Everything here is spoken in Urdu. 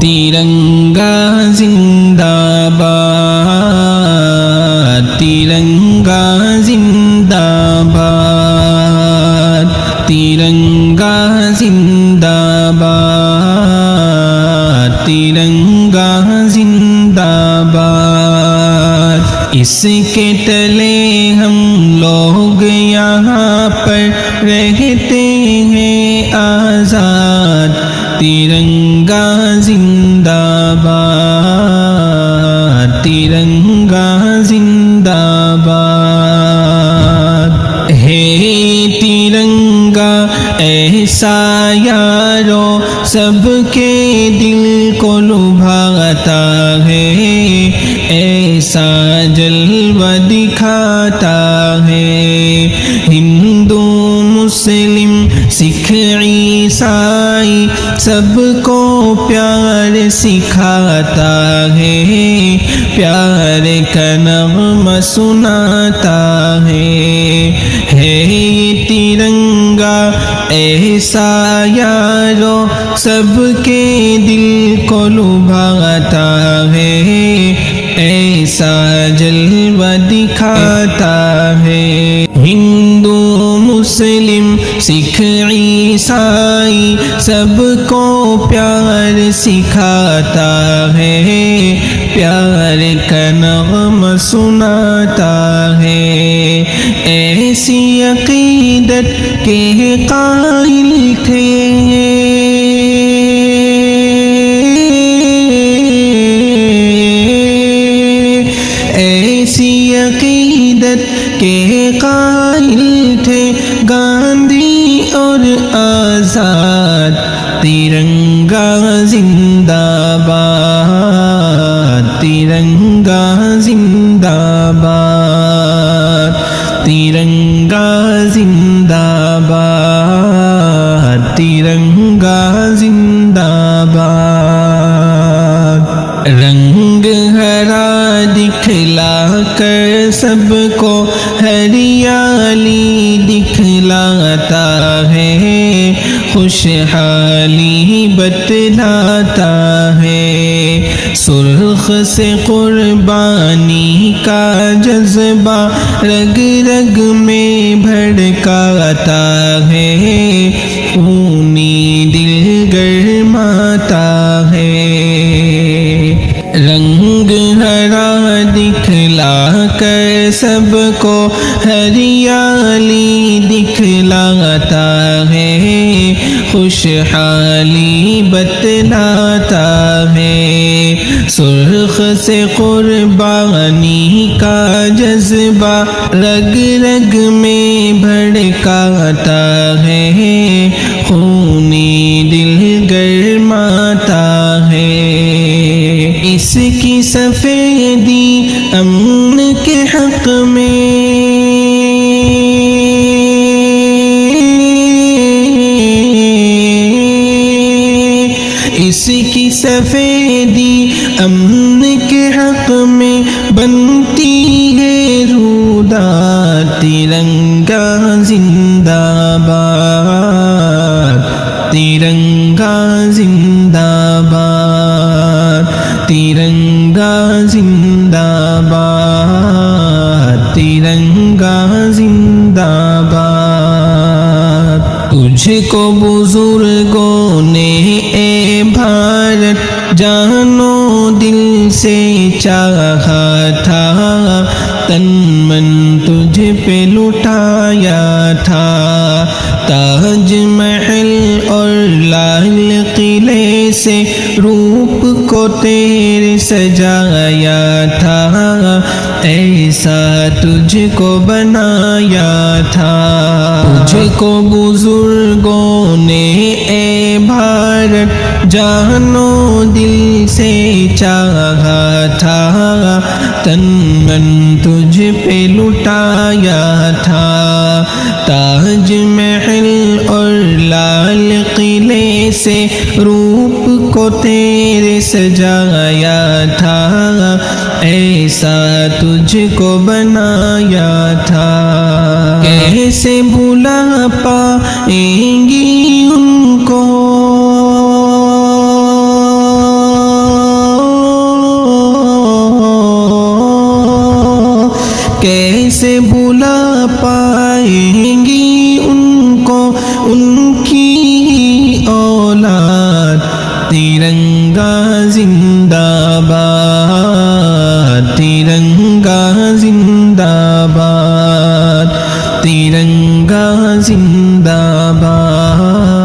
ترنگا زندہ باد، ترنگا زندہ باد، ترنگا زندہ باد، ترنگا زندہ باد۔ اس کے تلے ہم لوگ یہاں پر رہتے ہیں آزاد، ترنگا زندہ باد، ترنگا زندہ باد۔ ہے ترنگا ایسا یارو سب کے دل کو لبھاتا ہے، ایسا جلوہ دکھاتا ہے، ہندو مسلم سکھ عیسائی سب کو پیار سکھاتا ہے، پیار کا نغمہ سناتا ہے۔ یہ ترنگا ایسا یارو سب کے دل کو لبھاتا ہے، ایسا جلوہ دکھاتا ہے، ہندو مسلم سکھ عیسائی سب کو پیار سکھاتا ہے، پیار کا نغمہ سناتا ہے۔ ایسی عقیدت کے قائل تھے ایسی عقیدت کے قائل تھے گاندھی اور آزاد، ترنگا زندہ باد، ترنگا زندہ باد، ترنگا زندہ باد، ترنگا زندہ باد۔ رنگ ہرا دکھلا کر سب کو ہریالی دکھلاتا ہے، خوشحالی بتلاتا ہے، سرخ سے قربانی کا جذبہ رگ رگ میں بھڑکاتا ہے، خونی دل گرماتا ہے۔ رنگ ہرا دکھلا کر سب کو ہریالی دکھلاتا ہے، خوشحالی بتلاتا ہے، سرخ سے قربانی کا جذبہ رگ رگ میں بھڑکاتا ہے، خونی دل گرماتا ہے۔ اس کی سفیدی امن کے حق میں، اس کی سفیدی امن کے حق میں بنتی ہے روداد، ترنگا زندہ باد، ترنگا زندہ باد، ترنگا زندہ باد، ترنگا زندہ باد۔ تجھ کو بزرگوں نے اے بھارت جانو دل سے چاہا تھا، تن من تجھ پہ لٹایا تھا، تاج محل اور لال قلعے سے روپ کو تیرے سجایا تھا، ایسا تجھ کو بنایا تھا۔ تجھ کو بزرگوں نے اے بھارت جانو دل سے چاہا تھا، تن من تجھ پہ لٹایا تھا، تاج محل اور لال قلعے سے روپ کو تیرے سجایا تھا، ایسا تجھ کو بنایا تھا۔ کیسے بھلا پائیں گی ان کو کیسے بھلا پائیں گی ان کو ان کی اولاد ترنگا زندہ باد ترنگا زندہ باد ترنگا زندہ باد